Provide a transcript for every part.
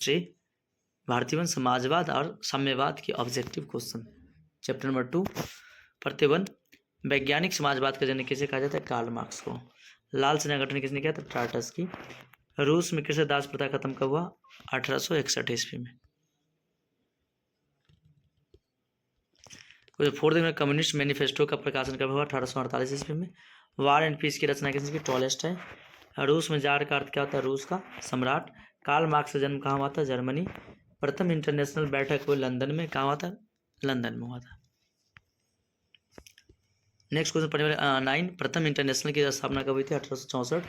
History, भारतीय one, समाजवाद और साम्यवाद के ऑब्जेक्टिव क्वेश्चन। चैप्टर नंबर 2 प्रतिबंध। वैज्ञानिक समाजवाद का जनक किसे कहा जाता है? कार्ल मार्क्स को। लाल सेना गठन किसने किया था? टार्टस की। रूस में कृषि दास प्रथा खत्म कब हुआ? 1861 ईस्वी में। फोर्थ में कम्युनिस्ट मैनिफेस्टो का प्रकाशन कब हुआ? 1848 ईस्वी में। वार एंड पीस की रचना किसने की? टॉलेस्टॉय। रूस में जार का अर्थ क्या होता है? रूस का सम्राट। कार्ल मार्क्स का जन्म कहाँ हुआ था? जर्मनी। प्रथम इंटरनेशनल बैठक हुई लंदन में। कहाँ हुआ था? लंदन में हुआ था। नेक्स्ट क्वेश्चन पढ़ने वाले 9 प्रथम इंटरनेशनल की स्थापना कब हुई थी? 1864।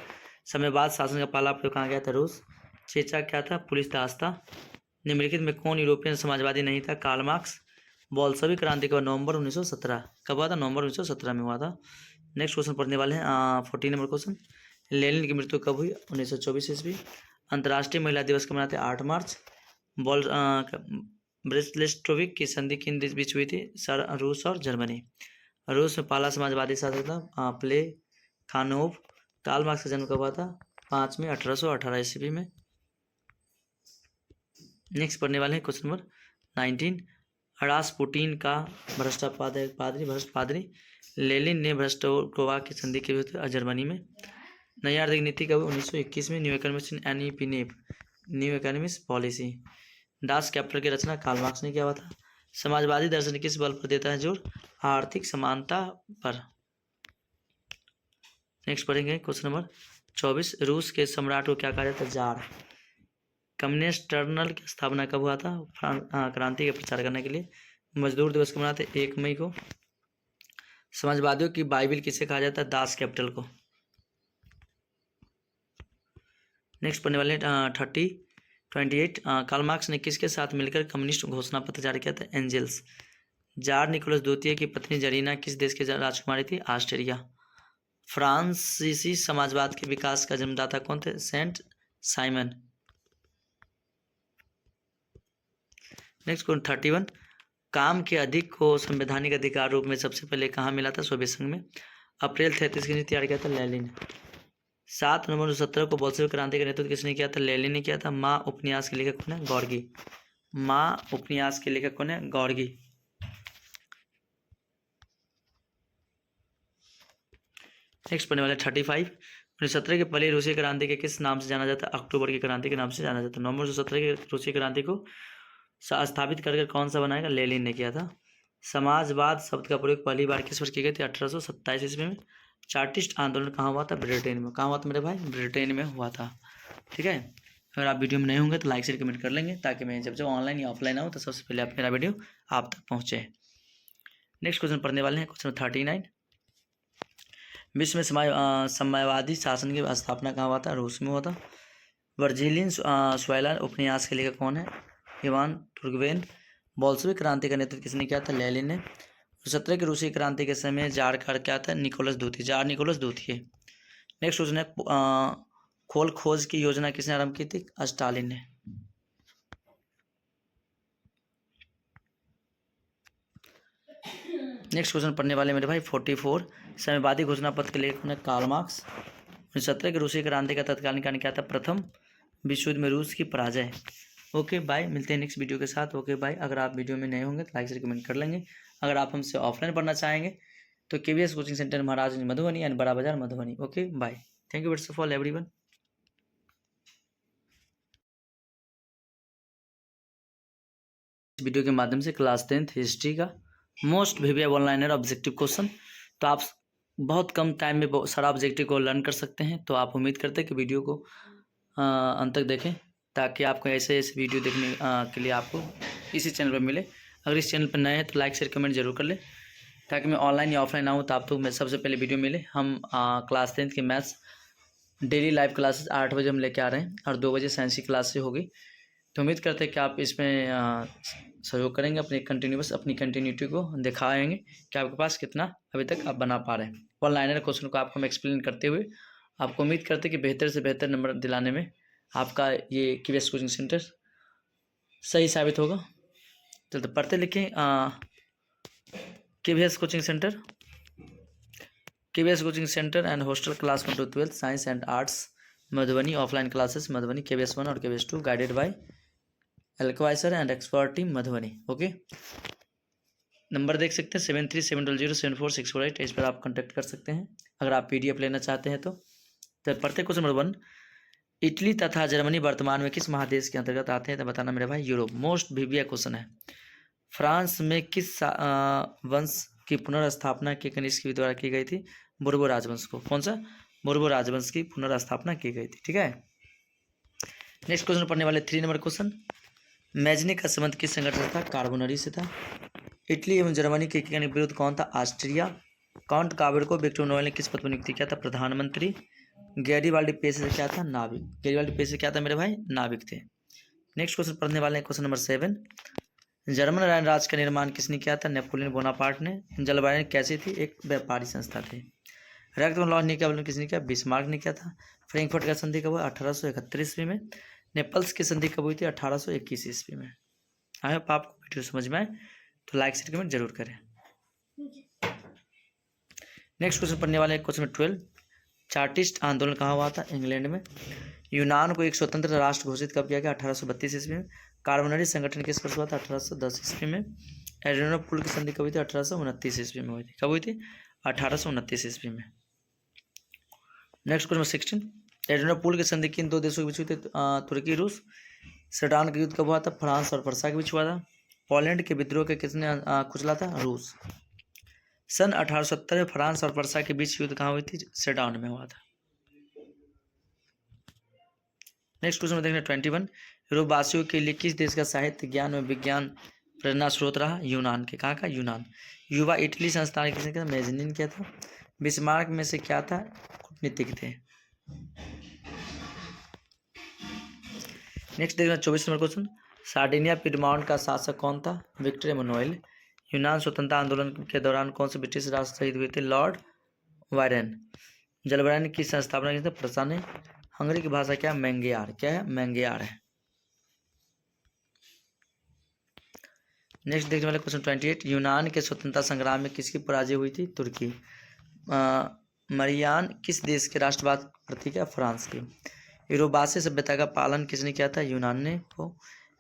साम्यवाद शासन का पहला प्रयोग कहाँ गया था? रूस। चेचा क्या था? पुलिस दास था। निम्नलिखित में कौन यूरोपियन समाजवादी नहीं था? Karl Marx. बोल्शेविक क्रांति का नवंबर 1917 कब हुआ था? नवंबर 1917 में हुआ था। नेक्स्ट क्वेश्चन पढ़ने वाले हैं 14 नंबर क्वेश्चन। लेनिन की मृत्यु कब हुई? 1924 ईस्वी। अंतर्राष्ट्रीय महिला दिवस कब मनाते हैं? 8 मार्च। ब्रेस्लेस्टोविक की संधि किन देश बीच हुई थी? रूस और जर्मनी। रूस में पहला समाजवादी शासक था प्ले खानोव। कार्ल मार्क्स का जन्म कब हुआ था? 5 में 1818 ईस्वी में। नेक्स्ट पढ़ने वाले हैं क्वेश्चन नंबर 19। रासपुटीन का भ्रष्ट पादरी। लेनिन ने भ्रष्टोवा की संधि की हुई जर्मनी में। नई आर्थिक नीति कब? 1921 में। New economics new economics policy. Dance capital की रचना कार्ल मार्क्स ने किया हुआ था। समाजवादी दर्शन किस बल पर देता है जोर? आर्थिक समानता पर। नेक्स्ट पढ़ेंगे क्वेश्चन नंबर 24। रूस के सम्राट को क्या कहा जाता है? जार। कम्युनिस्ट टर्नल की स्थापना कब हुआ था? क्रांति के प्रचार करने के लिए। मजदूर दिवस कब मनाते? 1 मई को। समाजवादियों की बाइबिल किसे कहा जाता है? दास कैपिटल को। नेक्स्ट पढ़ने वाले 28। कार्ल मार्क्स ने किसके साथ मिलकर कम्युनिस्ट घोषणा पत्र जारी किया था? एंजल्स। जार निकोलस द्वितीय की पत्नी जरीना किस देश की राजकुमारी थी? ऑस्ट्रेलिया। फ्रांसीसी समाजवाद के विकास का जन्मदाता कौन थे? Saint Simon. Next question 31। काम के अधिक को संवैधानिक अधिकार रूप में सबसे पहले कहाँ मिला था? सोवियत संघ में। अप्रैल 33 की नीति तैयार किया था? लेनिन। 7 नवंबर 1917 को बोल्शेविक क्रांति का नेतृत्व किसने किया था? लेनिन ने किया था। माँ उपन्यास के लेखक कौन है? गॉर्गी। माँ उपन्यास के लेखक कौन है? गॉर्गी। नेक्स्ट पढ़ने वाले 35। 1917 के पहले रूसी क्रांति के किस नाम से जाना जाता है? अक्टूबर की क्रांति के नाम से जाना जाता है। नवंबर 1917 के रूसी क्रांति को स्थापित करके कौन सा बनाएगा? लेनिन ने किया था। समाजवाद शब्द का प्रयोग पहली बार किस वर्ष की गई थी? 1827 ईस्वी में। चार्टिस्ट आंदोलन कहाँ हुआ था? ब्रिटेन में। कहाँ हुआ था मेरे भाई? ब्रिटेन में हुआ था। ठीक है। अगर आप वीडियो में नए होंगे तो लाइक शेयर कमेंट कर लेंगे, ताकि मैं जब ऑनलाइन या ऑफलाइन आऊँ तो सबसे पहले आप मेरा वीडियो आप तक पहुँचे। नेक्स्ट क्वेश्चन पढ़ने वाले हैं क्वेश्चन 39। विश्व में साम्यवादी शासन की स्थापना कहाँ हुआ था? रूस में हुआ था। वर्जिलियन स्वाइलर उपन्यास के लेखक कौन है? इवान तुर्गेनेव। बोल्शेविक क्रांति का नेतृत्व किसने किया था? लेनिन ने। 17 की रूसी क्रांति के समय जार का क्या था? निकोलस द्वितीय। जार निकोलस द्वितीय। नेक्स्ट क्वेश्चन है खोल खोज की योजना किसने आरंभ की थी? स्टालिन ने। नेक्स्ट क्वेश्चन पढ़ने वाले मेरे भाई 44। साम्यवादी घोषणा पत्र के लेखक ने कार्ल मार्क्स। 1917 की रूसी क्रांति का तत्कालीन कारण क्या था? प्रथम विश्व युद्ध में रूस की पराजय। ओके बाय, मिलते हैं नेक्स्ट वीडियो के साथ। Okay bye. अगर आप वीडियो में नए होंगे तो लाइक से कमेंट कर लेंगे। अगर आप हमसे ऑफलाइन पढ़ना चाहेंगे तो KVS coaching centre Maharajganj Madhubani and Bada Bazar Madhubani. Okay bye. Thank you very all everyone. Video के माध्यम से क्लास 10th हिस्ट्री का most viewable online objective question, तो आप बहुत कम टाइम में बहुत सारा ऑब्जेक्टिव को लर्न कर सकते हैं। तो आप उम्मीद करते हैं कि वीडियो को अंत तक देखें, ताकि आपको ऐसे वीडियो देखने के लिए आपको इसी चैनल पर मिले। अगर इस चैनल पर नए हैं तो लाइक शेयर कमेंट जरूर कर लें, ताकि मैं ऑनलाइन या ऑफलाइन आऊँ तो आप तो मैं सबसे पहले वीडियो मिले। हम क्लास 10th के मैथ्स डेली लाइव क्लासेस 8 बजे हम लेके आ रहे हैं और 2 बजे साइंस की क्लास से होगी। तो उम्मीद करते हैं कि आप इसमें सहयोग करेंगे, अपनी कंटिन्यूटी को दिखाएंगे कि आपके पास कितना अभी तक आप बना पा रहे हैं। वन लाइनर क्वेश्चन को आपको हम एक्सप्लेन करते हुए आपको उम्मीद करते हैं कि बेहतर से बेहतर नंबर दिलाने में आपका ये KVS कोचिंग सेंटर सही साबित होगा। चलते पढ़ते लिखें KVS coaching centre and hostel class 1 to 12 science and arts Madhubani. Offline classes Madhubani KVS 1 और KVS 2 गाइडेड बाय एल्कवाइसर and expert team Madhubani. Okay, number देख सकते हैं 7370074648, इस पर आप कांटेक्ट कर सकते हैं अगर आप PDF लेना चाहते हैं तो पढ़ते क्वेश्चन नंबर 1। इटली तथा जर्मनी वर्तमान में किस महादेश के अंतर्गत आते हैं तो बताना मेरे भाई। यूरोप। मोस्ट वीवीआई क्वेश्चन है। फ्रांस में किस वंश की पुनर्स्थापना के कनिष्क के द्वारा की गई थी? बोर्बो राजवंश को। कौन सा? बोर्बो राजवंश की पुनर्स्थापना की गई थी। ठीक है, नेक्स्ट क्वेश्चन पढ़ने वाले 3 नंबर क्वेश्चन। मैजनी का संबंध किस संगठन से था? कार्बोनरी से था। इटली एवं जर्मनी के विरुद्ध कौन था? ऑस्ट्रिया। काउंट काबर को विक्टर नोबेल ने किस पद पर नियुक्ति किया था? प्रधानमंत्री। गैरीबाल्डी पेशे से क्या था? नाविक। गैरीबाल्डी पेशे क्या था मेरे भाई? नाविक थे। नेक्स्ट क्वेश्चन पढ़ने वाले हैं क्वेश्चन नंबर 7। जर्मन राज्य का निर्माण किसने किया था? नेपोलियन बोनापार्ट ने। जलवायु कैसी थी? एक व्यापारी संस्था थी। रक्त लौह निकाय किसने किया? बिस्मार्क ने किया था। फ्रैंकफर्ट का संधि कब हुआ? 1871 ईस्वी में। नेपल्स की संधि कब हुई थी? 1821 ईस्वी में। आई होप आपको वीडियो समझ में आए तो लाइक शेयर कमेंट जरूर करें। नेक्स्ट क्वेश्चन पढ़ने वाले हैं क्वेश्चन 12। चार्टिस्ट आंदोलन कहाँ हुआ था? इंग्लैंड में। यूनान को एक स्वतंत्र राष्ट्र घोषित कब किया गया? 1832 ईस्वी में। कार्बोनरी संगठन किस वर्ष हुआ था? 1810 ईस्वी में। एड्रियानोपुल की संधि कब हुई थी? 1829 ईस्वी में हुई थी। कब हुई थी? 1829 ईस्वी में। Next question 16। एड्रियानोपुल की संधि किन 2 देशों के बीच हुई थी? तुर्की रूस। सेडान का युद्ध कब हुआ था? फ्रांस और पर्सा के बीच हुआ था। पोलैंड के विद्रोह के किसने कुचला था? रूस। सन 1870 में फ्रांस और पर्सा के बीच युद्ध कहाँ हुई थी? सेडान में हुआ था। नेक्स्ट क्वेश्चन में देखना 21। यूरोपवासियों के लिए किस देश का साहित्य ज्ञान और विज्ञान प्रेरणा स्रोत रहा? यूनान के। कहाँ का? यूनान। युवा इटली संस्थान किसने किया? मैजनीन किया था। बिस्मार्क में से क्या था? कूटनीतिक थे। नेक्स्ट देखना 24 नंबर क्वेश्चन। सार्डिनिया पिडमाउंट का शासक कौन था? Victor Emmanuel. यूनान स्वतंत्रता आंदोलन के दौरान कौन से ब्रिटिश राष्ट्र शहीद हुए थे? Lord Byron. जलवायु की स्थापना की थी? प्रसा ने। हंगरी की भाषा क्या? मैंगेयार। क्या है? मैंगेयार है। नेक्स्ट देखने वाले क्वेश्चन 28। यूनान के स्वतंत्रता संग्राम में किसकी पराजय हुई थी? तुर्की। मरियान किस देश के राष्ट्रवाद प्रतीक है? फ्रांस की। यूरोबासी सभ्यता का पालन किसने किया था? यूनान ने। को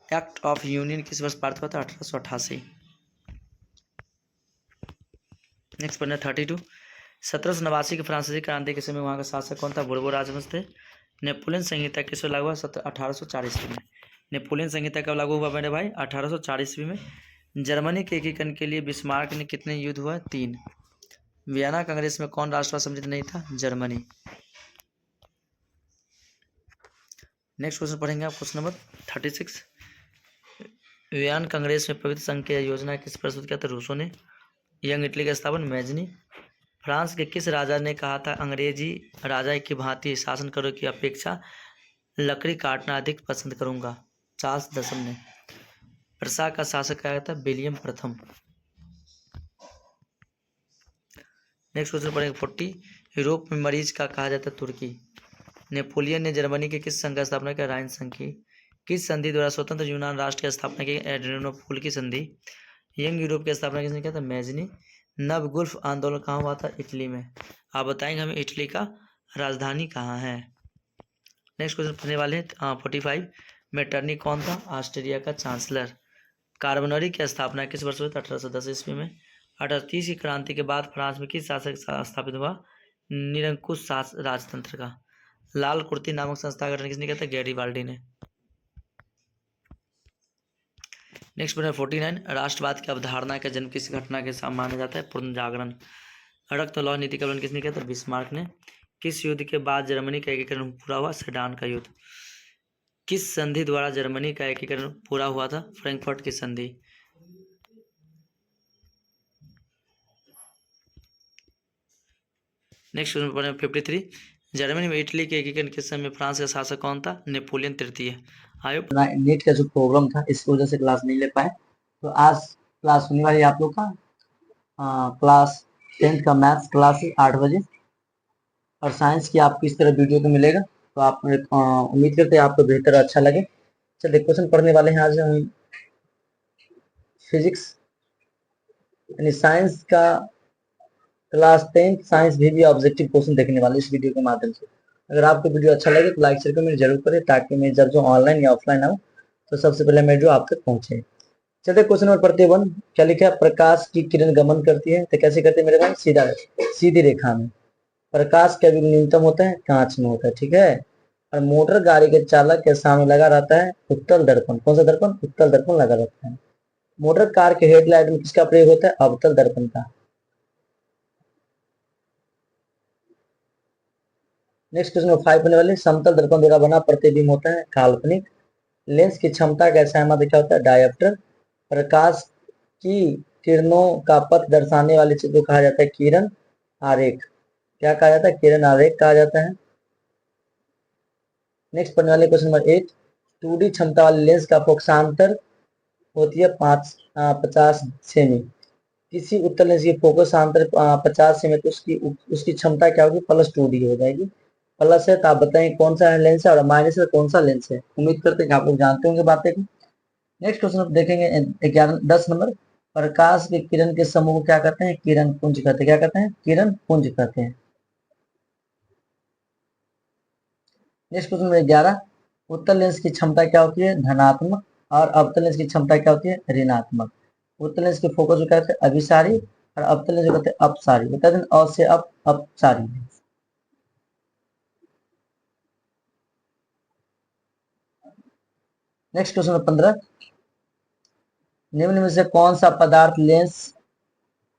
एक्ट ऑफ यूनियन किस वर्ष पारित हुआ था? 1888। नेक्स्ट पढ़ना 32। 1789 की फ्रांसीसी क्रांति के समय वहाँ का शासक कौन था? बोर्बो राजवंश थे। नेपोलियन संहिता किस वर्ष लागू हुआ? 1804 ईस्वी में। नेपोलियन संहिता कब लागू हुआ मेरे भाई? 1804 ईस्वी में। जर्मनी के एकीकरण के लिए बिस्मार्क ने कितने युद्ध हुआ? 3। वियना कांग्रेस में कौन राष्ट्रवाद सम्मिलित नहीं था? जर्मनी। नेक्स्ट क्वेश्चन पढ़ेंगे आप क्वेश्चन नंबर 36। वियना कांग्रेस में पवित्र संघ की योजना किस प्रस्तुत किया था? रूसों ने। यंग इटली का स्थापन मैजनी। फ्रांस के किस राजा ने कहा था अंग्रेजी राजा की भांति शासन करो की अपेक्षा लकड़ी काटना अधिक पसंद करूंगा? चार्ल्स दसम ने। पर्सा का शासक क्या था? विलियम प्रथम। नेक्स्ट क्वेश्चन पढ़ेंगे 40। यूरोप में मरीज का कहा जाता है? तुर्की। नेपोलियन ने जर्मनी के किस संघ का स्थापना किया? राइन संघ की। किस संधि द्वारा स्वतंत्र यूनान राष्ट्र की स्थापना की? एड्रियानोपुल की संधि। यंग यूरोप की स्थापना किसने किया था? मैजनी। नव गुल्फ आंदोलन कहाँ हुआ था? इटली में। आप बताएंगे हमें इटली का राजधानी कहाँ है। नेक्स्ट क्वेश्चन पढ़ने वाले हैं 45। मेटरनी कौन था? ऑस्ट्रिया का चांसलर। कार्बोनरी की स्थापना किस वर्ष हुई थी? 1810 ईस्वी में। 1830 की क्रांति के बाद फ्रांस में किस शासक स्थापित हुआ? निरंकुश राजतंत्र का। लाल कुर्ती नामक संस्था का गठन किसने किया था? गैरीबाल्डी ने। Next point 49। राष्ट्रवाद की अवधारणा का जन्म किस घटना के साथ माना जाता है? पुनर्जागरण। रक्त लौह नीति का उल्लेख किसने किया था? बिस्मार्क ने। किस युद्ध के बाद जर्मनी का एकीकरण पूरा हुआ? सेडान का युद्ध। किस संधि द्वारा जर्मनी का एकीकरण पूरा हुआ था? फ्रैंकफर्ट की संधि। नेक्स्ट क्वेश्चन पढ़ें 53। जर्मनी में इटली के एकीकरण के समय फ्रांस का शासक कौन था? नेपोलियन तृतीय। आयो नेट का जो प्रॉब्लम था इसकी वजह से क्लास नहीं ले पाए, तो आज क्लास होने वाली आप लोग का क्लास 10th का मैथ्स क्लास है 8 बजे, और साइंस की आपको इस तरह वीडियो तो मिलेगा, तो आप उम्मीद करते हैं आपको बेहतर अच्छा लगे। चलिए क्वेश्चन पढ़ने वाले हैं आज हम फिजिक्स यानी साइंस का क्लास 10th साइंस भी ऑब्जेक्टिव क्वेश्चन देखने वाले इस वीडियो के माध्यम से। अगर आपको वीडियो अच्छा लगे तो लाइक शेयर कमेंट जरूर करें, ताकि मैं जब जो ऑनलाइन या ऑफलाइन आऊँ तो सबसे पहले मेट्रो आप तक पहुंचे। चलिए क्वेश्चन नंबर 41 क्या लिखा है, प्रकाश की किरण गमन करती है तो कैसे करते हैं मेरे भाई, सीधा सीधी रेखा में। प्रकाश का वेग न्यूनतम होता है कांच में होता है, ठीक है। और मोटर गाड़ी के चालक के सामने लगा रहता है उत्तल दर्पण, कौन सा दर्पण, उत्तल दर्पण लगा रहता है। मोटर कार के हेडलाइट में किसका प्रयोग होता है, अवतल दर्पण का। नेक्स्ट क्वेश्चन 5 होने वाले, समतल दर्पण द्वारा बना प्रतिबिंब होता है काल्पनिक। लेंस की क्षमता का असामान्य क्या होता है, डायोप्टर। प्रकाश की किरणों का पथ दर्शाने वाले चित्र को कहा जाता है किरण आरेख, क्या कहा जाता है, किरण आरेख कहा जाता है। नेक्स्ट पढ़ने वाले क्वेश्चन नंबर 8, 2D क्षमता वाले लेंस का फोकसांतर होती है 50 सेमी। किसी उत्तल लेंस की फोकस अंतर 50 सेमी, तो उसकी उसकी क्षमता क्या होगी, +2D हो जाएगी। प्लस है तो आप बताएंगे कौन सा लेंस है, और माइनस है कौन सा लेंस है। उम्मीद करते हैं कि आप लोग जानते होंगे बातें को। नेक्स्ट क्वेश्चन देखेंगे 10 नंबर, प्रकाश के किरण के समूह को क्या कहते हैं, किरण पुंज कहते हैं, क्या कहते हैं, किरण पुंज कहते हैं। नेक्स्ट क्वेश्चन नंबर 11, उत्तल लेंस की क्षमता क्या होती है, धनात्मक, और अवतल लेंस की क्षमता क्या होती है, ऋणात्मक। उत्तल लेंस के फोकस को कहते हैं अभिसारी, और अवतल लेंस को कहते हैं अपसारी, बता दें अ से अपसारी। नेक्स्ट क्वेश्चन नंबर 15, निम्न में से कौन सा पदार्थ लेंस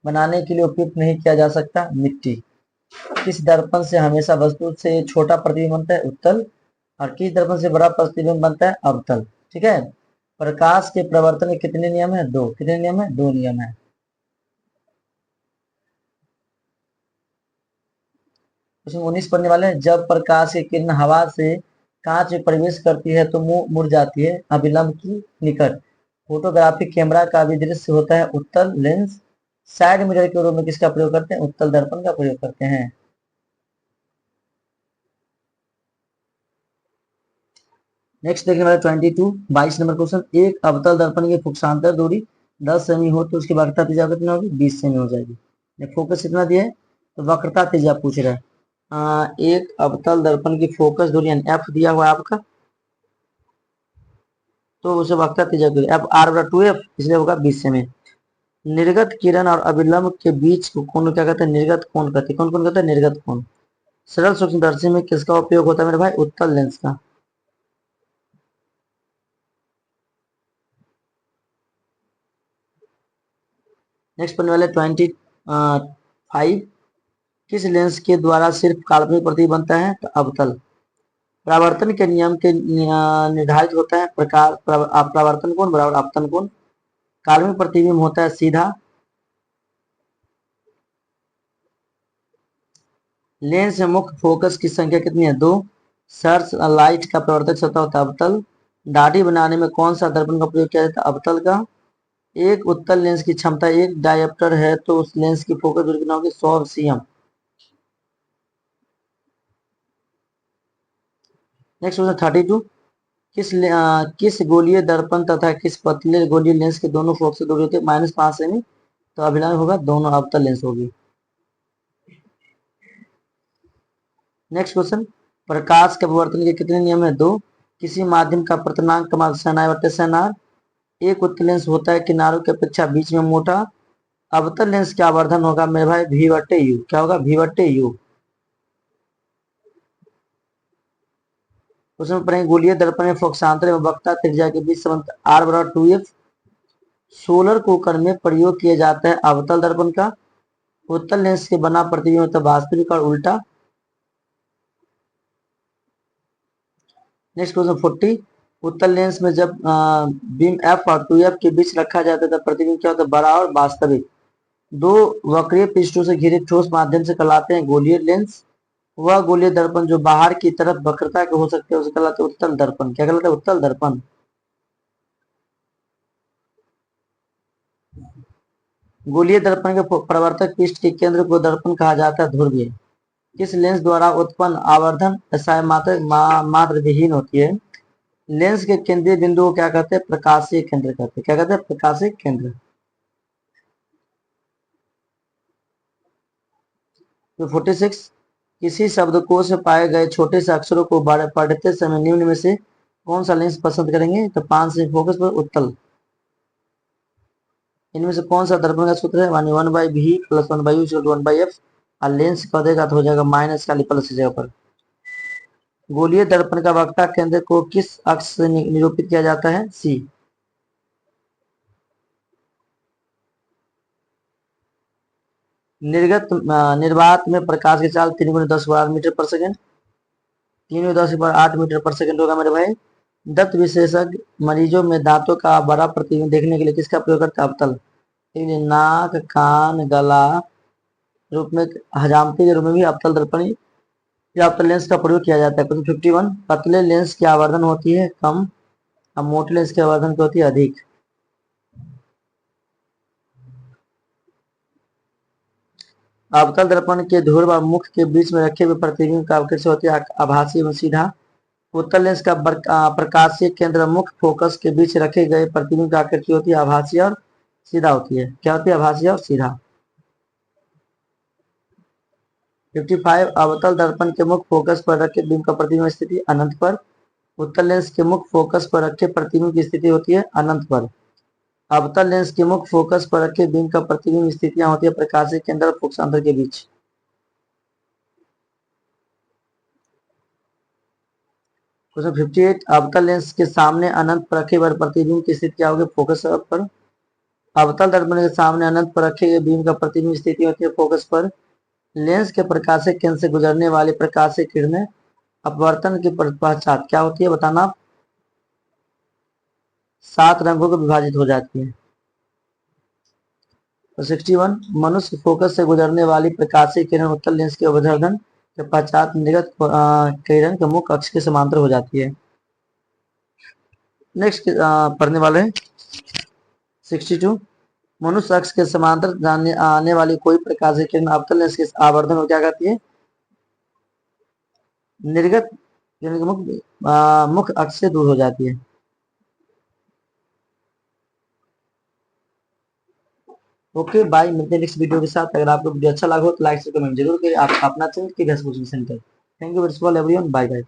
बनाने के लिए उपयुक्त नहीं किया जा सकता, मिट्टी। किस दर्पण से हमेशा वस्तु से छोटा प्रतिबिंब बनता है, उत्तल, और किस दर्पण से बड़ा प्रतिबिंब बनता है, अवतल, ठीक है। प्रकाश के प्रवर्तन के कितने नियम है, दो, कितने नियम है, दो नियम है। उसमें 19 पढ़ने वाले हैं, जब प्रकाश की किरण हवा से कांच में प्रवेश करती है तो मुंह मुड़ जाती है अभिलंब की निकट। फोटोग्राफिक कैमरा का भी दृश्य होता है उत्तल लेंस। साइड मिरर के रूप में किसका प्रयोग करते हैं, उत्तल दर्पण का प्रयोग करते हैं। नेक्स्ट देखने वाले 22 नंबर क्वेश्चन, एक अवतल दर्पण की फोकसांतर दूरी 10 सेमी हो तो उसकी वक्रता त्रिज्या कितनी होगी, 20 सेमी हो जाएगी। फोकस कितना दिया है, तो वक्रता त्रिज्या पूछ रहा है। एक अवतल दर्पण की फोकस दूरी एफ दिया हुआ है आपका, तो उसे वक्रता त्रिज्या एफ r/2f, इसलिए होगा 20 सेमी। निर्गत किरण और अभिलंब के बीच को कोण क्या कहते हैं, निर्गत कोण कहते हैं, कौन कौन कहते हैं, निर्गत कोण। सरल सूक्ष्मदर्शी में किसका उपयोग होता है मेरे भाई, उत्तल लेंस का। नेक्स्ट पढ़ने वाले 25, किस लेंस के द्वारा सिर्फ काल्पनिक प्रतिबिंब बनता है, तो अवतल। परावर्तन के नियम के निर्धारित होता है प्रकार परावर्तन कोण बराबर आपतन कोण। काल्पनिक प्रतिबिंब होता है सीधा। लेंस में मुख्य फोकस की संख्या कितनी है, दो। सर्च लाइट का प्रवर्तक सतह होता है अवतल। दाढ़ी बनाने में कौन सा दर्पण का प्रयोग किया जाता है, अवतल का। एक उत्तल लेंस की क्षमता एक डायोप्टर है तो उस लेंस की फोकस दूरी कितना होगी, 100 cm। नेक्स्ट क्वेश्चन 32, किस गोलीय दर्पण तथा किस पतले गोलीय लेंस के दोनों फोकस की दूरी होती है, -5 सेमी, तो अभिलंब होगा दोनों अवतल लेंस होगी। नेक्स्ट क्वेश्चन, प्रकाश के अपवर्तन के कितने नियम है, दो। किसी माध्यम का प्रतनांक क्रमांक सनार। एक उत्तल लेंस होता है किनारों की अपेक्षा बीच में मोटा। अवतल लेंस का आवर्धन होगा मेरे भाई V/U, क्या होगा, V/U। उसमें पढ़ेंगे गोलीय दर्पण में फोकसांतर एवं वक्रता त्रिज्या के बीच संबंध r/2f। सोलर कुकर में प्रयोग किया जाता है अवतल दर्पण का। उत्तल लेंस के बना प्रतिबिंब होता है वास्तविक और उल्टा। नेक्स्ट क्वेश्चन 40, उत्तल लेंस में जब बीम f और 2f के बीच रखा जाता है तब प्रतिबिंब क्या होता है, बड़ा और वास्तविक। दो वक्रीय पृष्ठों से घिरे ठोस माध्यम से कहलाते हैं गोलीय लेंस। वह गोलीय दर्पण जो बाहर की तरफ वक्रता के हो सकते हैं उसे कहलाते हैं उत्तल दर्पण, क्या कहलाता है, उत्तल दर्पण। गोलीय दर्पण के प्रवर्तक पृष्ठ के केंद्र को दर्पण कहा जाता है ध्रुवीय। किस लेंस द्वारा उत्पन्न आवर्धन मात्र विहीन होती है। लेंस के केंद्रीय बिंदु को क्या कहते हैं, प्रकाशीय केंद्र कहते हैं, क्या कहते हैं, प्रकाशीय केंद्र। तो 46, किसी शब्दकोश में पाए गए छोटे से अक्षरों को पढ़ते समय निम्न में से कौन सा लेंस पसंद करेंगे? तो 5 से फोकस पर उत्तल। इनमें से कौन सा दर्पण का सूत्र है? मानिए 1/v plus 1/u equal to 1/f। और लेंस कर देगा तो हो जाएगा माइनस का प्लस की जगह पर। गोलीय दर्पण का वक्रता केंद्र को किस अक्ष से निरूपित किया जाता है? सी। निर्वात में प्रकाश की चाल 3×10^8 मीटर पर सेकेंड। 3×10^8 मीटर पर सेकेंड होगा मेरे भाई। दंत विशेषज्ञ मरीजों में दांतों का बड़ा प्रतिबिंब देखने के लिए किसका प्रयोग करता है? अवतल। नाक, कान, गला रूप में, हजामती के रूप में भी अवतल दर्पण या अवतल लेंस का प्रयोग किया जाता है। क्वेश्चन 51, पतले लेंस की आवर्धन होती है कम और मोटे लेंस की आवर्धन की होती है अधिक। अवतल दर्पण के ध्रुव और मुख के बीच में रखे हुए प्रतिबिंब का आकृति होती है आभासी एवं सीधा। उत्तल लेंस का प्रकाशीय केंद्र मुख्य फोकस के बीच रखे गए प्रतिबिंब की आकृति होती है आभासी और सीधा होती है। क्या होती है? आभासी और सीधा। 55, अवतल दर्पण के मुख्य फोकस पर रखे बिंब का प्रतिबिंब स्थिति अनंत पर। उत्तल लेंस के मुख्य फोकस पर रखे प्रतिबिंब की स्थिति होती है अनंत पर। अवतल लेंस के मुख्य फोकस पर रखे बिंब का प्रतिबिंब स्थितियां होती है प्रकाशीय केंद्र और फोकसांतर के बीच। क्वेश्चन 58, अवतल लेंस के सामने अनंत पर रखे गए प्रतिबिंब की स्थिति क्या होगी? फोकस पर। अवतल दर्पण के सामने अनंत पर रखे गए बीम का प्रतिबिंब स्थिति होती है फोकस पर। लेंस के प्रकाशिक केंद्र से गुजरने वाली प्रकाशिक किरणें अपवर्तन की पश्चात क्या होती है? बताना। 7 रंगों को विभाजित हो जाती है। 61, मनुष्य फोकस से गुजरने वाली प्रकाशिक किरण उत्तल लेंस के अवधर्धन के पश्चात निर्गत किरण के मुख्य अक्ष के समांतर हो जाती है। नेक्स्ट पढ़ने वाले हैं 62, मनुष्य अक्ष के समांतर आने वाली कोई प्रकाशिक किरण अवतल लेंस के आवर्धन को क्या कहती है? निर्गत किरण के मुख्य अक्ष से दूर हो जाती है। ओके बाय, मिलते हैं नेक्स्ट वीडियो के साथ। अगर आपको वीडियो अच्छा लगा हो तो लाइक से कमेंट जरूर करें। आप अपना चैनल की centre. Thank you very much everyone, bye bye.